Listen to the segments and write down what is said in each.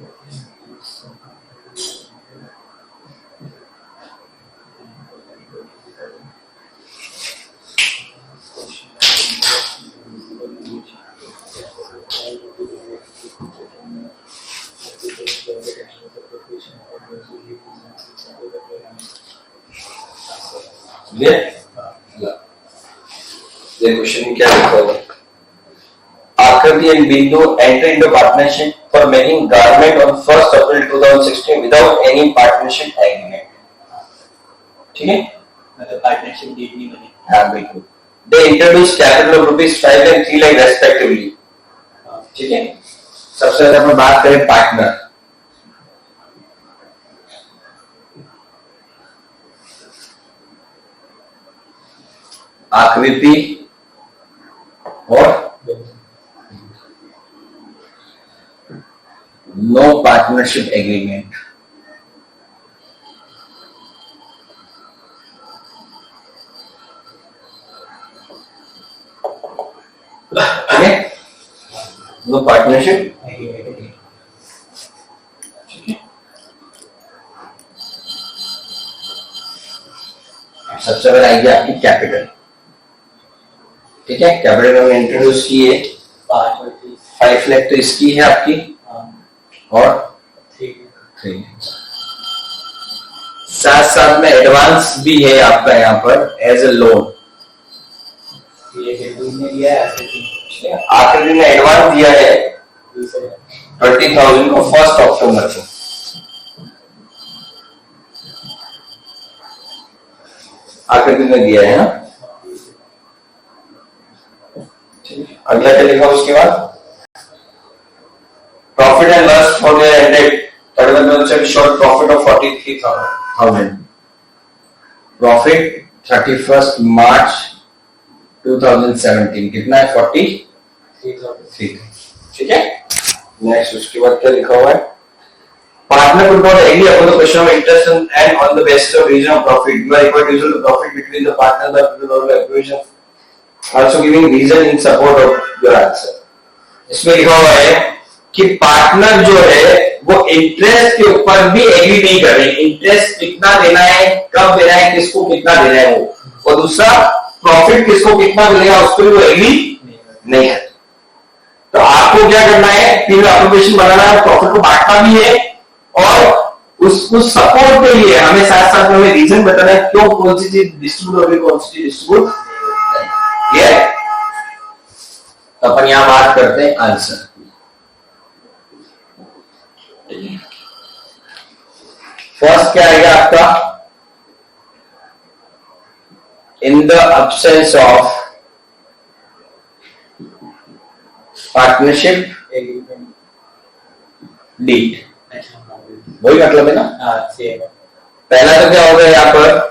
ये क्वेश्चन में क्या लिखा होगा? आकृति and Bindu enter into partnership for making garment on 1st April 2016 without any partnership agreement. ठीक है? मतलब partnership deed नहीं बनी. हाँ बिल्कुल. They introduce capital of rupees 5 and 3 lakh respectively. ठीक है? सबसे पहले अपन बात करें पार्टनर. आकृति और no partnership agreement. No partnership agreement. सबसे पहले आएगी आपकी कैपिटल. ठीक है, कैपिटल हमने इंट्रोड्यूस की है 5 लाख तो इसकी है आपकी और 3 साथ साथ में एडवांस भी है आपका यहाँ पर एज ए लोन. आखिर ने एडवांस दिया है 30,000 को 1 अक्टूबर को. आखिर ने दिया है ना. अगला क्या लिखा उसके बाद? Profit and loss for the ended 31 short profit of 43,000. Profit 31 मार्च 2017 कितना है? 43,000. ठीक है. नेक्स्ट उसके बाद क्या लिखा हुआ है? Partner could not agree upon the question of interest and on the basis of reason of profit. You are required to resolve the profit between the partners by the equation of also giving reason in support of your answer. इसमें लिखा हुआ है कि partner जो है वो interest के ऊपर भी एग्री नहीं कर रहे. इंटरेस्ट कितना देना है, कब देना है, किसको कितना देना है वो, और दूसरा प्रॉफिट किसको कितना मिलेगा उस पर वो एग्री नहीं है. तो आपको क्या करना है? फिर एप्लीकेशन बनाना है, प्रॉफिट को बांटना भी है और उसको सपोर्ट के लिए हमें साथ साथ में रीजन बताना है क्यों कौन सी चीज डिस्ट्रीब्यूट होगी, कौन सी चीज डिस्ट्रीब्यूट. तो अपन यहां बात करते हैं आंसर. फर्स्ट क्या आएगा आपका? In the absence of partnership deed. वही मतलब है ना. पहला तो क्या होगा यहाँ पर?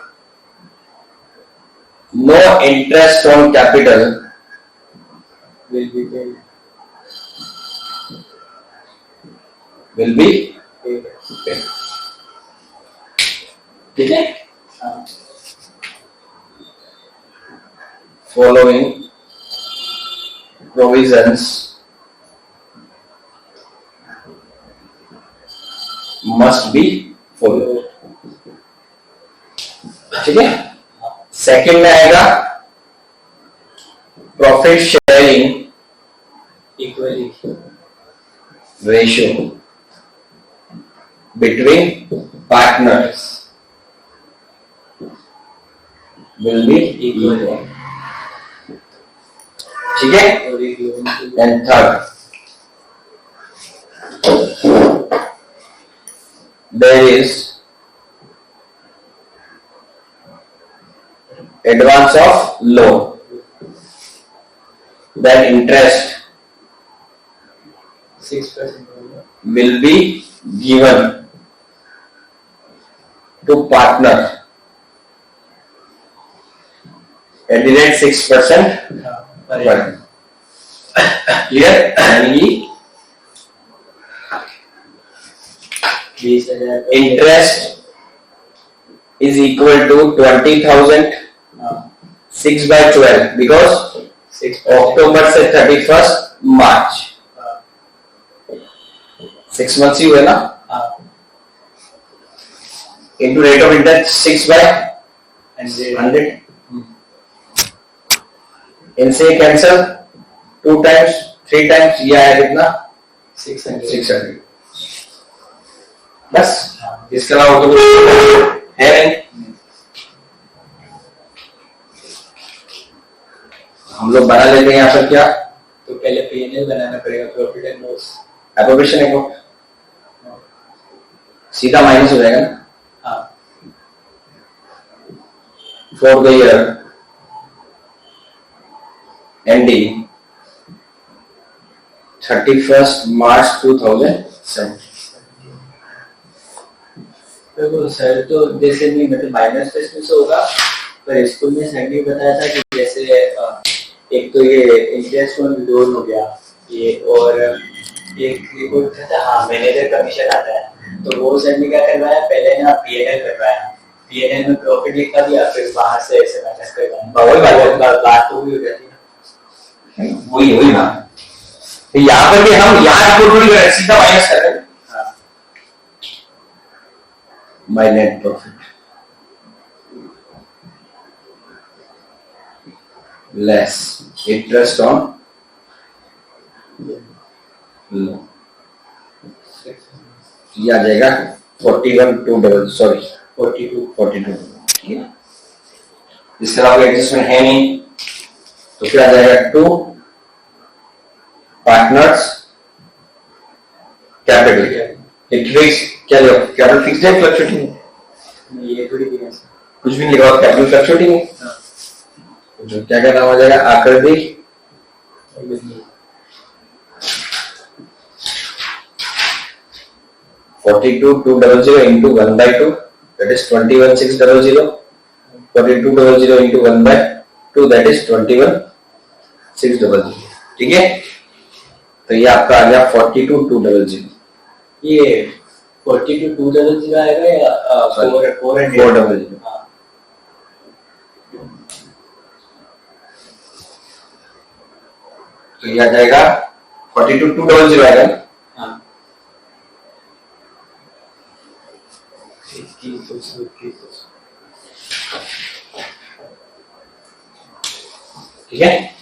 No interest on capital will be paid. ठीक है. Following provisions must be followed. ठीक है. सेकेंड में आएगा profit sharing equally ratio between partners will be equal. ठीक है. And third there is advance of loan, that interest 6% will be given to partner at the rate 6% per annum. Clear? Interest is equal to 20,000 6 by 12 because October से 31st मार्च. 6 months ही हुए ना, into rate of interest 6/100, इनसे cancel 2 times 3 times, ये आया कितना 600 बस, इसके अलावा तो कुछ है नहीं। हम लोग बना लेते हैं यहाँ पर क्या, तो पहले P&L बनाना पड़ेगा, profit and loss, appropriation account, सीधा माइनस हो जाएगा ना। For the year ending 31st March 2007। देखो सर, तो जैसे भी मतलब माइनस तो इसमें से होगा, पर स्कूल में सर ने बताया था कि जैसे एक तो ये इंटरेस्ट ऑन लोन हो गया ये, और एक रिपोर्ट था, हाँ मैनेजर कमीशन आता है, तो वो सर ने क्या करवाया, पहले ना P&L करवाया, P&L में प्रॉफिट लिखा दिया, फिर वहां से ऐसे माइनस करवाया, बात तो हुई हो जाती है, वही ना, यहाँ पर भी हम यहाँ सीधा माइनस कर रहे हैं by net profit less interest on loan, ये आ जाएगा 42। ठीक है, इसके अलावा एडजस्टमेंट है नहीं, तो क्या आ जाएगा 2 पार्टनर्स कैपिटल, एक फिक्स क्या लिखा, कैपिटल फिक्स्ड है फ्लक्चुएटिंग, ये थोड़ी कुछ भी नहीं लिखा, कैपिटल फ्लक्चुएटिंग है, तो क्या क्या नाम आ जाएगा, आकृति 42,200 into 1/2, that is 21,600, 42,200 into 1/2, that is 21,600। ठीक है, तो ये आपका आ गया 42,200। ये 42,200 आएगा या 400? तो ये आ जाएगा 42,200 आएगा। हाँ, ठीक है।